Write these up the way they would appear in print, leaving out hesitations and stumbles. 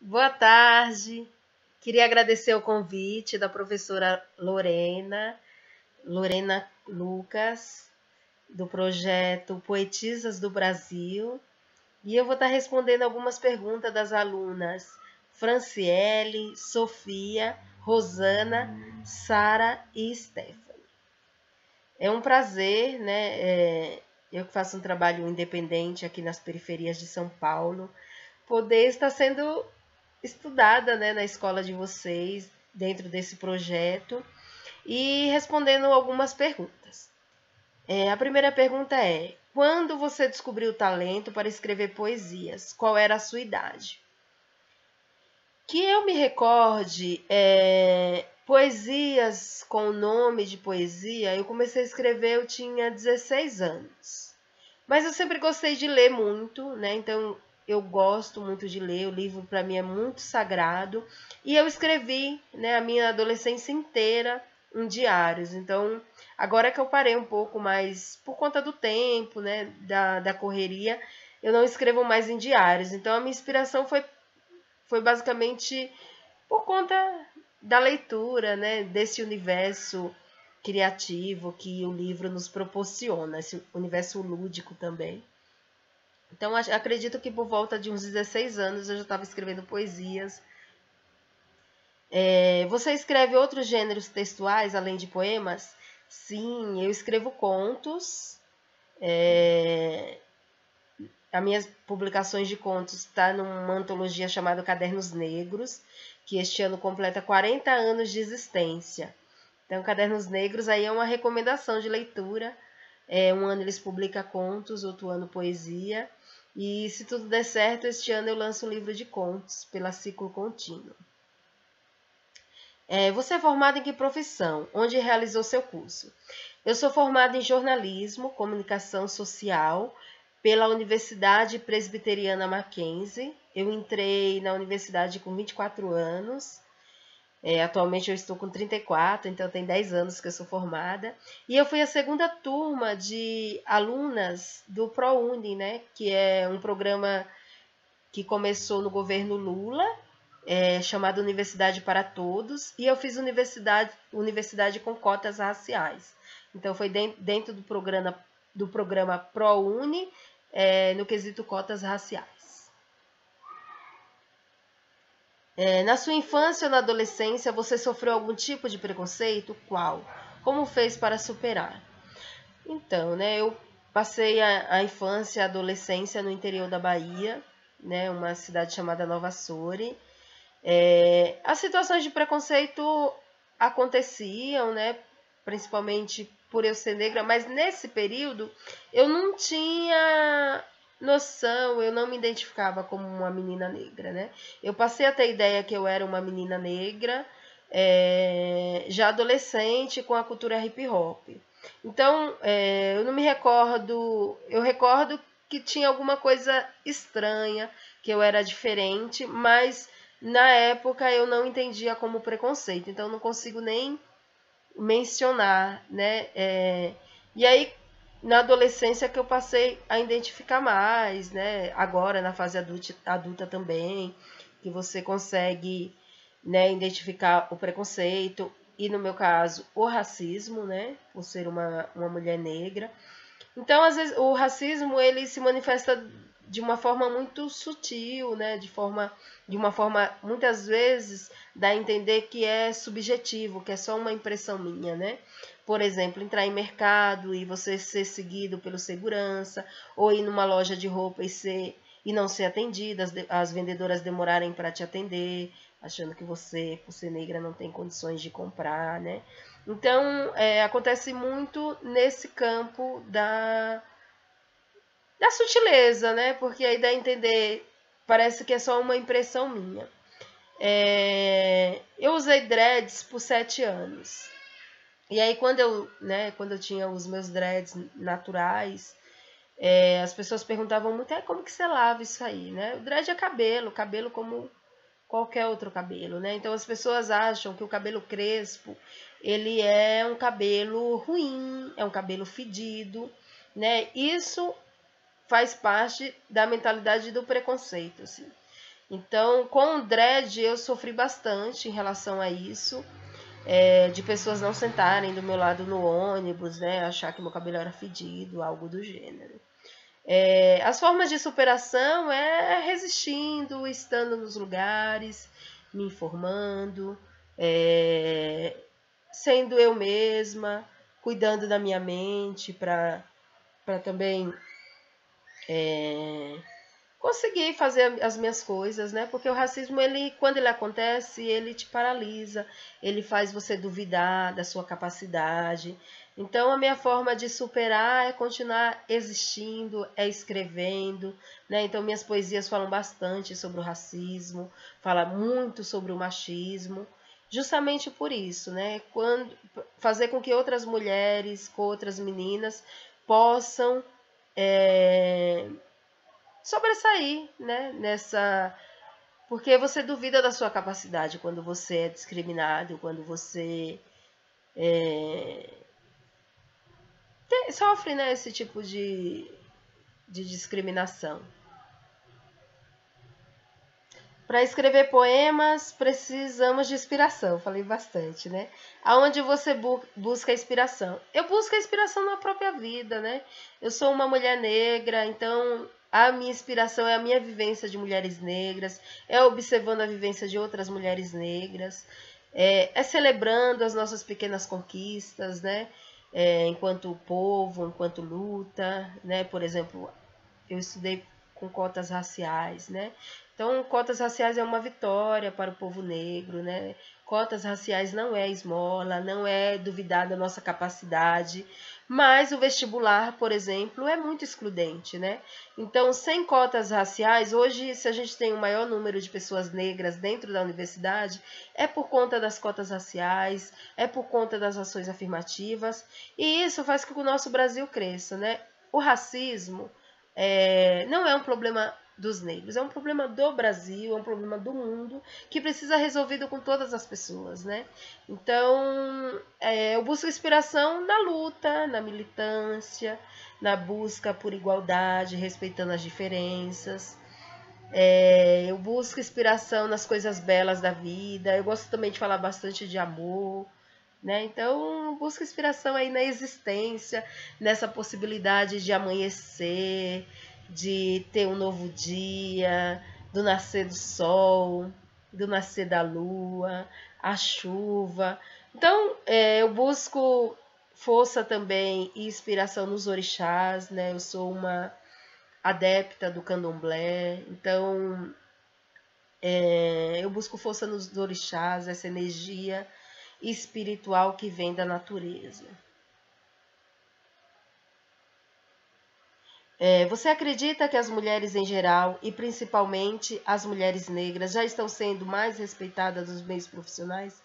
Boa tarde. Queria agradecer o convite da professora Lorena Lucas, do projeto Poetisas do Brasil. E eu vou estar respondendo algumas perguntas das alunas Franciele, Sofia, Rosana, Sara e Stephanie. É um prazer, né? Eu que faço um trabalho independente aqui nas periferias de São Paulo, poder estar sendo estudada, né, na escola de vocês, dentro desse projeto, e respondendo algumas perguntas. A primeira pergunta é: quando você descobriu o talento para escrever poesias? Qual era a sua idade? Que eu me recorde, poesias com o nome de poesia, eu comecei a escrever, eu tinha 16 anos. Mas eu sempre gostei de ler muito, né? Então eu gosto muito de ler, o livro para mim é muito sagrado. E eu escrevi, né, a minha adolescência inteira em diários. Então, agora que eu parei um pouco mais por conta do tempo, né, da correria, eu não escrevo mais em diários. Então, a minha inspiração foi basicamente por conta da leitura, né, desse universo criativo que o livro nos proporciona, esse universo lúdico também. Então, acredito que por volta de uns 16 anos eu já estava escrevendo poesias. Você escreve outros gêneros textuais além de poemas? Sim, eu escrevo contos. As minhas publicações de contos está numa antologia chamada Cadernos Negros, que este ano completa 40 anos de existência. Então, Cadernos Negros aí é uma recomendação de leitura. Um ano eles publicam contos, outro ano poesia. E se tudo der certo, este ano eu lanço um livro de contos pela Ciclo Contínuo. Você é formado em que profissão? Onde realizou seu curso? Eu sou formada em jornalismo, comunicação social, pela Universidade Presbiteriana Mackenzie. Eu entrei na universidade com 24 anos. Atualmente eu estou com 34, então tem 10 anos que eu sou formada. E eu fui a segunda turma de alunas do ProUni, né? Que é um programa que começou no governo Lula, chamado Universidade para Todos. E eu fiz universidade com cotas raciais. Então foi dentro do programa ProUni, no quesito cotas raciais. Na sua infância ou na adolescência, você sofreu algum tipo de preconceito? Qual? Como fez para superar? Então, né, eu passei a infância e a adolescência no interior da Bahia, né, uma cidade chamada Nova Soure. As situações de preconceito aconteciam, né, principalmente por eu ser negra, mas nesse período eu não tinha noção, eu não me identificava como uma menina negra, né? Eu passei a ter ideia que eu era uma menina negra, já adolescente, com a cultura hip hop. Então, eu não me recordo, eu recordo que tinha alguma coisa estranha, que eu era diferente, mas na época eu não entendia como preconceito, então não consigo nem mencionar, né? E aí, na adolescência que eu passei a identificar mais, né? Agora, na fase adulta também, que você consegue, né, identificar o preconceito e, no meu caso, o racismo, né? Por ser uma mulher negra. Então, às vezes, o racismo ele se manifesta de uma forma muito sutil, né? De uma forma, muitas vezes, dá a entender que é subjetivo, que é só uma impressão minha, né? Por exemplo, entrar em mercado e você ser seguido pelo segurança, ou ir numa loja de roupa e não ser atendida, as vendedoras demorarem para te atender, achando que você, por ser negra, não tem condições de comprar, né? Então, acontece muito nesse campo da sutileza, né? Porque aí dá a entender, parece que é só uma impressão minha. Eu usei dreads por 7 anos. E aí, quando eu tinha os meus dreads naturais, as pessoas perguntavam muito, como que você lava isso aí, né? O dread é cabelo como qualquer outro cabelo, né? Então as pessoas acham que o cabelo crespo, ele é um cabelo ruim, é um cabelo fedido, né? Isso faz parte da mentalidade do preconceito, assim. Então, com o dread, eu sofri bastante em relação a isso, de pessoas não sentarem do meu lado no ônibus, né? Achar que meu cabelo era fedido, algo do gênero. As formas de superação é resistindo, estando nos lugares, me informando, sendo eu mesma, cuidando da minha mente para também conseguir fazer as minhas coisas, né? Porque o racismo, quando ele acontece, ele te paralisa, ele faz você duvidar da sua capacidade. Então, a minha forma de superar é continuar existindo, é escrevendo, né? Então, minhas poesias falam bastante sobre o racismo, falam muito sobre o machismo, justamente por isso, né? Fazer com que outras mulheres, com outras meninas, possam sobressair, né, porque você duvida da sua capacidade quando você é discriminado, quando você sofre, né, esse tipo de discriminação. Para escrever poemas, precisamos de inspiração. Falei bastante, né? Aonde você busca inspiração? Eu busco a inspiração na própria vida, né? Eu sou uma mulher negra, então a minha inspiração é a minha vivência de mulheres negras, é observando a vivência de outras mulheres negras, é celebrando as nossas pequenas conquistas, né? Enquanto povo, enquanto luta, né? Por exemplo, eu estudei com cotas raciais, né? Então, cotas raciais é uma vitória para o povo negro, né? Cotas raciais não é esmola, não é duvidar da nossa capacidade, mas o vestibular, por exemplo, é muito excludente, né? Então, sem cotas raciais, hoje, se a gente tem o maior número de pessoas negras dentro da universidade, é por conta das cotas raciais, é por conta das ações afirmativas, e isso faz com que o nosso Brasil cresça, né? O racismo não é um problema dos negros, é um problema do Brasil, é um problema do mundo, que precisa ser resolvido com todas as pessoas, né? Então, eu busco inspiração na luta, na militância, na busca por igualdade, respeitando as diferenças. Eu busco inspiração nas coisas belas da vida, eu gosto também de falar bastante de amor, né? Então, busco inspiração aí na existência, nessa possibilidade de amanhecer, de ter um novo dia, do nascer do sol, do nascer da lua, a chuva. Então, eu busco força também e inspiração nos orixás, né? Eu sou uma adepta do candomblé, então eu busco força nos orixás, essa energia espiritual que vem da natureza. Você acredita que as mulheres em geral, e principalmente as mulheres negras, já estão sendo mais respeitadas nos meios profissionais?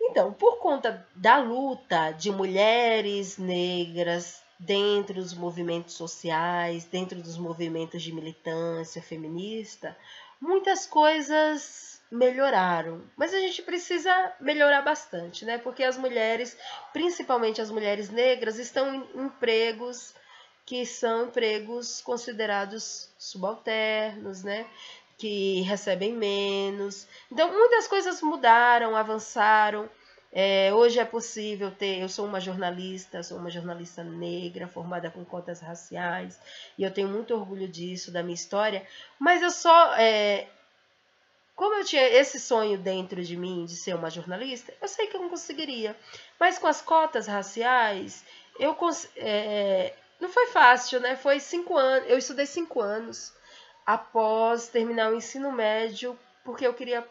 Então, por conta da luta de mulheres negras dentro dos movimentos sociais, dentro dos movimentos de militância feminista, muitas coisas melhoraram, mas a gente precisa melhorar bastante, né? Porque as mulheres, principalmente as mulheres negras, estão em empregos que são empregos considerados subalternos, né? Que recebem menos. Então, muitas coisas mudaram, avançaram. Hoje é possível ter. Eu sou uma jornalista negra, formada com cotas raciais, e eu tenho muito orgulho disso, da minha história, mas eu só. Como eu tinha esse sonho dentro de mim de ser uma jornalista, eu sei que eu não conseguiria. Mas com as cotas raciais, não foi fácil, né? Foi 5 anos. Eu estudei 5 anos após terminar o ensino médio, porque eu queria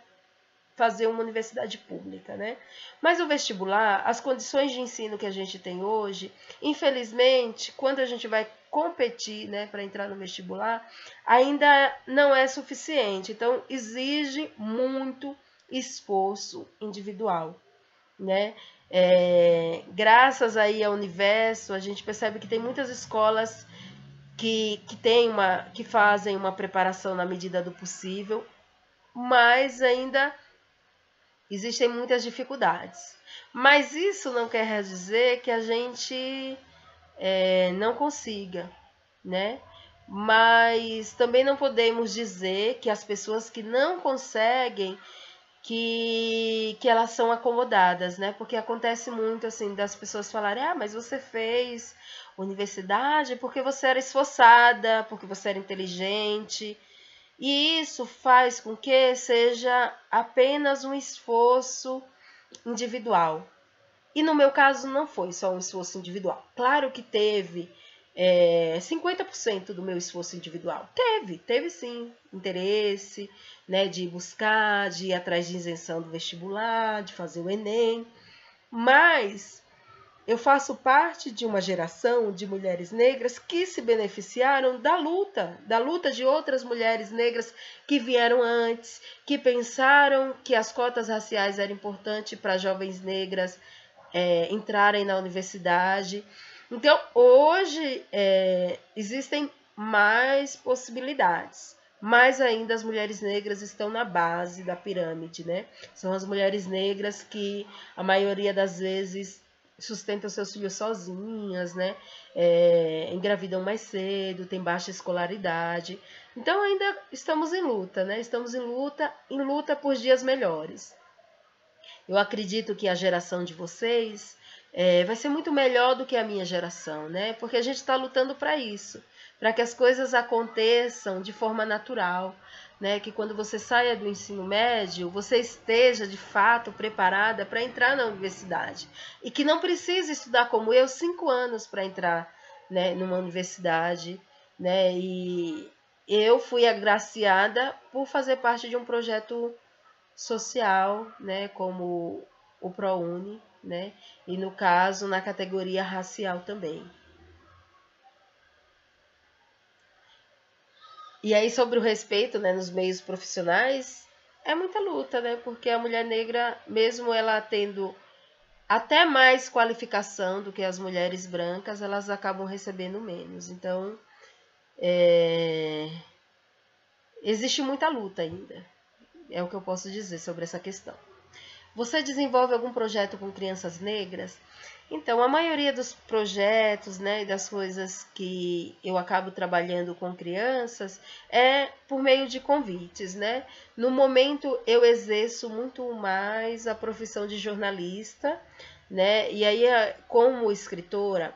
fazer uma universidade pública, né? Mas o vestibular, as condições de ensino que a gente tem hoje, infelizmente, quando a gente vai competir, né, para entrar no vestibular, ainda não é suficiente. Então, exige muito esforço individual, né? Graças aí ao universo, a gente percebe que tem muitas escolas que fazem uma preparação na medida do possível, mas ainda existem muitas dificuldades. Mas isso não quer dizer que a gente não consiga, né? mas também não podemos dizer que as pessoas que não conseguem que elas são acomodadas, né? Porque acontece muito assim das pessoas falarem: "Ah, mas você fez universidade porque você era esforçada, porque você era inteligente". E isso faz com que seja apenas um esforço individual. E no meu caso não foi só um esforço individual. Claro que teve 50% do meu esforço individual. Teve sim interesse, né, de buscar, de ir atrás de isenção do vestibular, de fazer o Enem. Mas eu faço parte de uma geração de mulheres negras que se beneficiaram da luta de outras mulheres negras que vieram antes, que pensaram que as cotas raciais eram importantes para jovens negras entrarem na universidade. Então, hoje existem mais possibilidades, mas ainda as mulheres negras estão na base da pirâmide, né? São as mulheres negras que a maioria das vezes sustentam seus filhos sozinhas, né? Engravidam mais cedo, têm baixa escolaridade. Então ainda estamos em luta, né? Estamos em luta por dias melhores. Eu acredito que a geração de vocês vai ser muito melhor do que a minha geração, né? Porque a gente está lutando para isso, para que as coisas aconteçam de forma natural, né? Que quando você saia do ensino médio, você esteja de fato preparada para entrar na universidade e que não precise estudar como eu 5 anos para entrar, né, numa universidade, né? E eu fui agraciada por fazer parte de um projeto social, né, como o ProUni, né, e no caso na categoria racial também. E aí sobre o respeito, né, nos meios profissionais, é muita luta, né, porque a mulher negra, mesmo ela tendo até mais qualificação do que as mulheres brancas, elas acabam recebendo menos. Então, existe muita luta ainda, é o que eu posso dizer sobre essa questão. Você desenvolve algum projeto com crianças negras? Então, a maioria dos projetos, né, e das coisas que eu acabo trabalhando com crianças é por meio de convites, né? No momento, eu exerço muito mais a profissão de jornalista, né? E aí, como escritora,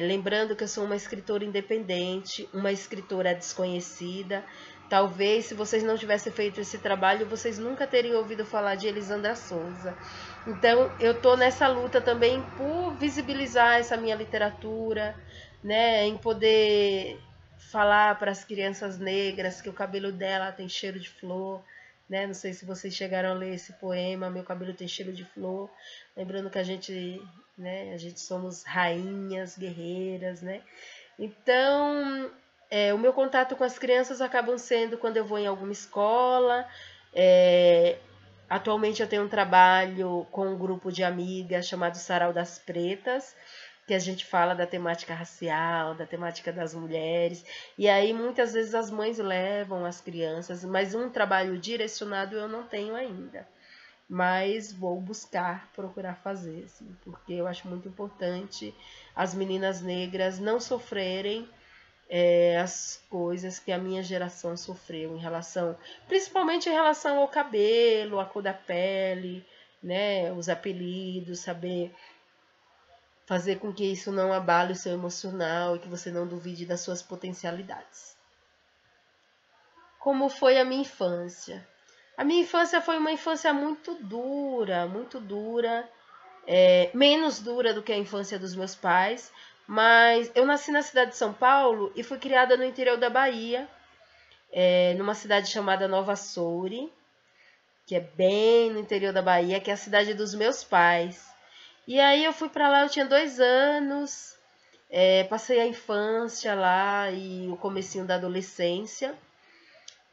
lembrando que eu sou uma escritora independente, uma escritora desconhecida. Talvez, se vocês não tivessem feito esse trabalho, vocês nunca teriam ouvido falar de Elisandra Souza. Então, eu estou nessa luta também por visibilizar essa minha literatura, né, em poder falar para as crianças negras que o cabelo dela tem cheiro de flor, né? Não sei se vocês chegaram a ler esse poema, Meu Cabelo Tem Cheiro de Flor. Lembrando que a gente somos rainhas, guerreiras, né? Então, o meu contato com as crianças acabam sendo quando eu vou em alguma escola. Atualmente eu tenho um trabalho com um grupo de amigas chamado Sarau das Pretas, que a gente fala da temática racial, da temática das mulheres. E aí muitas vezes as mães levam as crianças, mas um trabalho direcionado eu não tenho ainda. Mas vou procurar fazer, assim, porque eu acho muito importante as meninas negras não sofrerem as coisas que a minha geração sofreu principalmente em relação ao cabelo, a cor da pele, né, os apelidos, saber fazer com que isso não abale o seu emocional e que você não duvide das suas potencialidades. Como foi a minha infância? A minha infância foi uma infância muito dura, menos dura do que a infância dos meus pais, mas eu nasci na cidade de São Paulo e fui criada no interior da Bahia, numa cidade chamada Nova Soure, que é bem no interior da Bahia, que é a cidade dos meus pais. E aí eu fui para lá, eu tinha 2 anos, passei a infância lá e o comecinho da adolescência.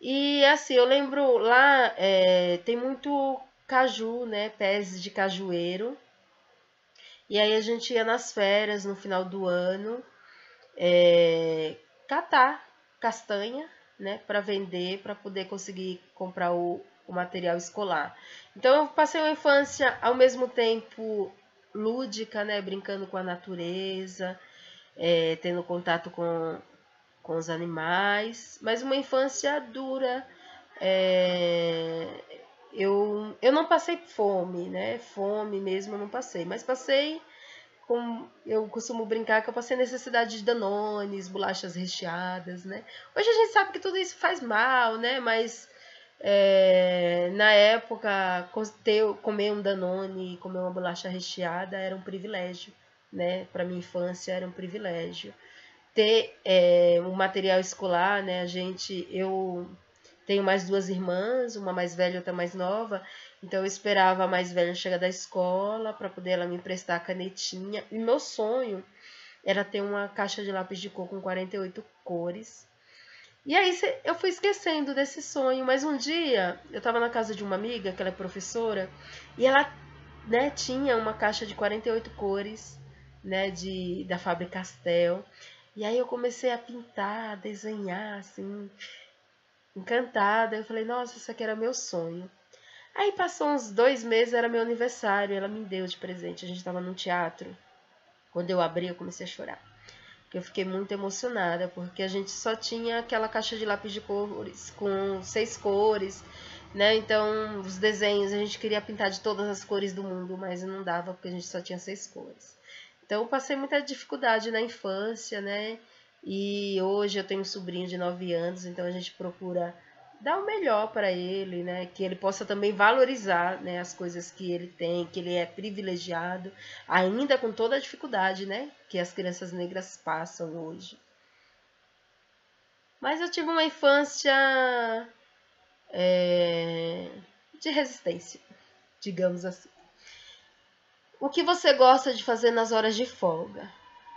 E assim, eu lembro lá, tem muito caju, né, pés de cajueiro. E aí a gente ia nas férias, no final do ano, catar castanha, né, para vender, para poder conseguir comprar o material escolar. Então eu passei uma infância ao mesmo tempo lúdica, né, brincando com a natureza, tendo contato com com os animais, mas uma infância dura. Eu não passei fome, né? Fome mesmo eu não passei, mas passei eu costumo brincar que eu passei necessidade de danones, bolachas recheadas, né? Hoje a gente sabe que tudo isso faz mal, né? Mas na época, comer um danone, comer uma bolacha recheada era um privilégio, né? Para minha infância era um privilégio. Ter um material escolar, né? Eu tenho mais duas irmãs, uma mais velha e outra mais nova. Então eu esperava a mais velha chegar da escola para poder ela me emprestar a canetinha. E meu sonho era ter uma caixa de lápis de cor com 48 cores. E aí eu fui esquecendo desse sonho, mas um dia eu estava na casa de uma amiga, que ela é professora, e ela, né, tinha uma caixa de 48 cores, né, da Faber-Castell. E aí eu comecei a pintar, a desenhar, assim, encantada. Eu falei, nossa, isso aqui era meu sonho. Aí passou uns 2 meses, era meu aniversário, ela me deu de presente. A gente estava num teatro. Quando eu abri, eu comecei a chorar. Porque eu fiquei muito emocionada, porque a gente só tinha aquela caixa de lápis de cores com 6 cores, né? Então, os desenhos a gente queria pintar de todas as cores do mundo, mas não dava porque a gente só tinha 6 cores. Então, eu passei muita dificuldade na infância, né? E hoje eu tenho um sobrinho de 9 anos, então a gente procura dar o melhor para ele, né? Que ele possa também valorizar, né, as coisas que ele tem, que ele é privilegiado, ainda com toda a dificuldade, né, que as crianças negras passam hoje. Mas eu tive uma infância de resistência, digamos assim. O que você gosta de fazer nas horas de folga?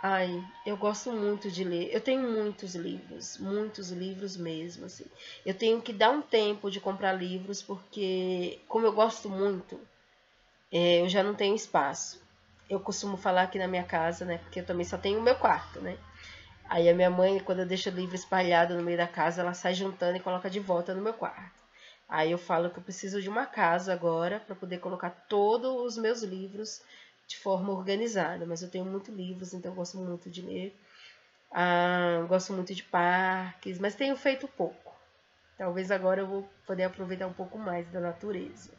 Ai, eu gosto muito de ler. Eu tenho muitos livros mesmo, assim. Eu tenho que dar um tempo de comprar livros porque, como eu gosto muito, eu já não tenho espaço. Eu costumo falar aqui na minha casa, né? Porque eu também só tenho o meu quarto, né? Aí a minha mãe, quando eu deixo o livro espalhado no meio da casa, ela sai juntando e coloca de volta no meu quarto. Aí eu falo que eu preciso de uma casa agora para poder colocar todos os meus livros de forma organizada. Mas eu tenho muitos livros, então eu gosto muito de ler. Gosto muito de parques, mas tenho feito pouco. Talvez agora eu vou poder aproveitar um pouco mais da natureza.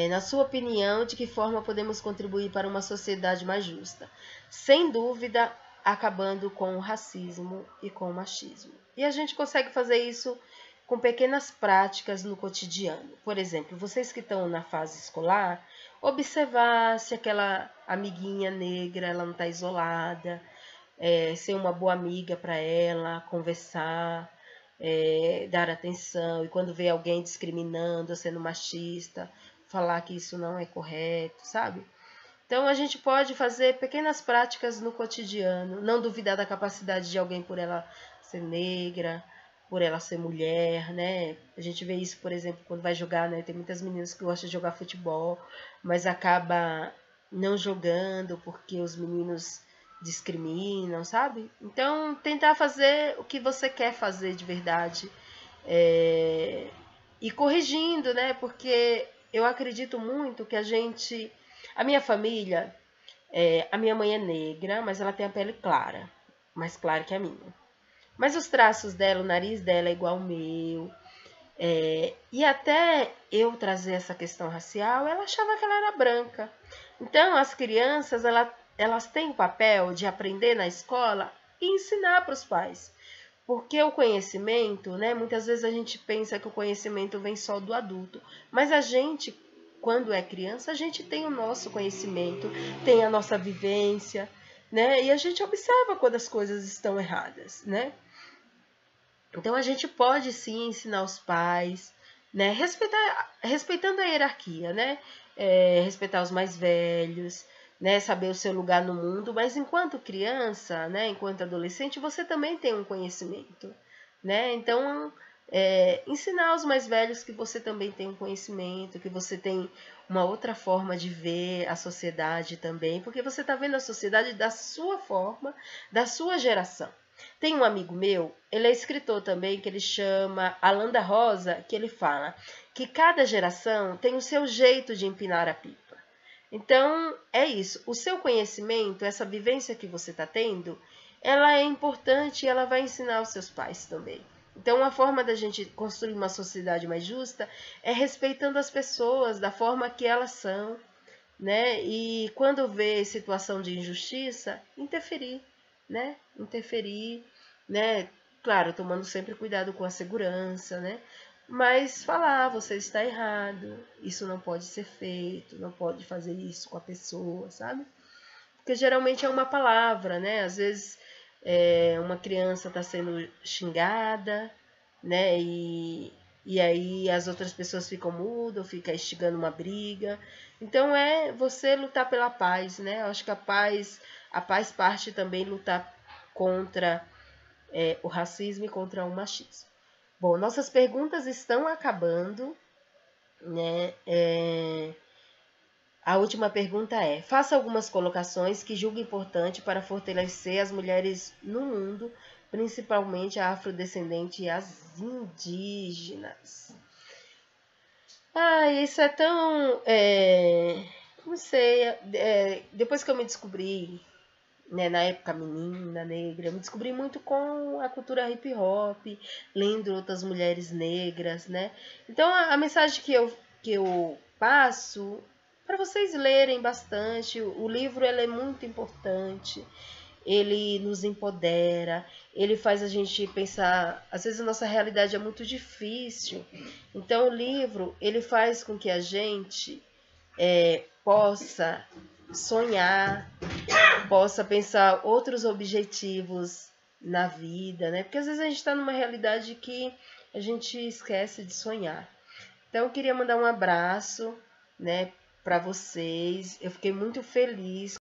Na sua opinião, de que forma podemos contribuir para uma sociedade mais justa? Sem dúvida, acabando com o racismo e com o machismo. E a gente consegue fazer isso com pequenas práticas no cotidiano. Por exemplo, vocês que estão na fase escolar, observar se aquela amiguinha negra ela não está isolada, ser uma boa amiga para ela, conversar, dar atenção. E quando vê alguém discriminando, sendo machista, falar que isso não é correto, sabe? Então a gente pode fazer pequenas práticas no cotidiano, não duvidar da capacidade de alguém por ela ser negra, por ela ser mulher, né? A gente vê isso, por exemplo, quando vai jogar, né? Tem muitas meninas que gostam de jogar futebol, mas acaba não jogando porque os meninos discriminam, sabe? Então tentar fazer o que você quer fazer de verdade, e corrigindo, né? Porque eu acredito muito que a minha família, a minha mãe é negra, mas ela tem a pele clara, mais clara que a minha. Mas os traços dela, o nariz dela é igual ao meu. E até eu trazer essa questão racial, ela achava que ela era branca. Então, as crianças, elas têm o papel de aprender na escola e ensinar para os pais. Porque o conhecimento, né? Muitas vezes a gente pensa que o conhecimento vem só do adulto. Mas a gente, quando é criança, a gente tem o nosso conhecimento, tem a nossa vivência, né? E a gente observa quando as coisas estão erradas, né? Então a gente pode sim ensinar os pais, né? Respeitando a hierarquia, né? Respeitar os mais velhos, né? Saber o seu lugar no mundo, mas enquanto criança, né? Enquanto adolescente, você também tem um conhecimento, né? Então ensinar os mais velhos que você também tem um conhecimento, que você tem uma outra forma de ver a sociedade também, porque você está vendo a sociedade da sua forma, da sua geração. Tem um amigo meu, ele é escritor também, que ele chama Alan da Rosa, que ele fala que cada geração tem o seu jeito de empinar a pipa. Então, é isso. O seu conhecimento, essa vivência que você está tendo, ela é importante e ela vai ensinar os seus pais também. Então, uma forma da gente construir uma sociedade mais justa é respeitando as pessoas da forma que elas são, né? E quando vê situação de injustiça, interferir, né? Interferir, né? Claro, tomando sempre cuidado com a segurança, né? Mas falar, você está errado, isso não pode ser feito, não pode fazer isso com a pessoa, sabe? Porque geralmente é uma palavra, né? Às vezes uma criança está sendo xingada, né? E aí as outras pessoas ficam mudas, fica instigando uma briga. Então é você lutar pela paz, né? Eu acho que a paz parte também lutar contra o racismo e contra o machismo. Bom, nossas perguntas estão acabando, né? A última pergunta é: faça algumas colocações que julgue importante para fortalecer as mulheres no mundo, principalmente a afrodescendente e as indígenas. Isso é tão. Não sei. Depois que eu me descobri, né, na época menina, negra, eu me descobri muito com a cultura hip hop, lendo outras mulheres negras, né? Então a mensagem que eu passo para vocês lerem bastante. O livro ele é muito importante, ele nos empodera, ele faz a gente pensar. Às vezes a nossa realidade é muito difícil, então o livro ele faz com que a gente possa sonhar, possa pensar outros objetivos na vida, né? Porque às vezes a gente está numa realidade que a gente esquece de sonhar. Então eu queria mandar um abraço, né, para vocês. Eu fiquei muito feliz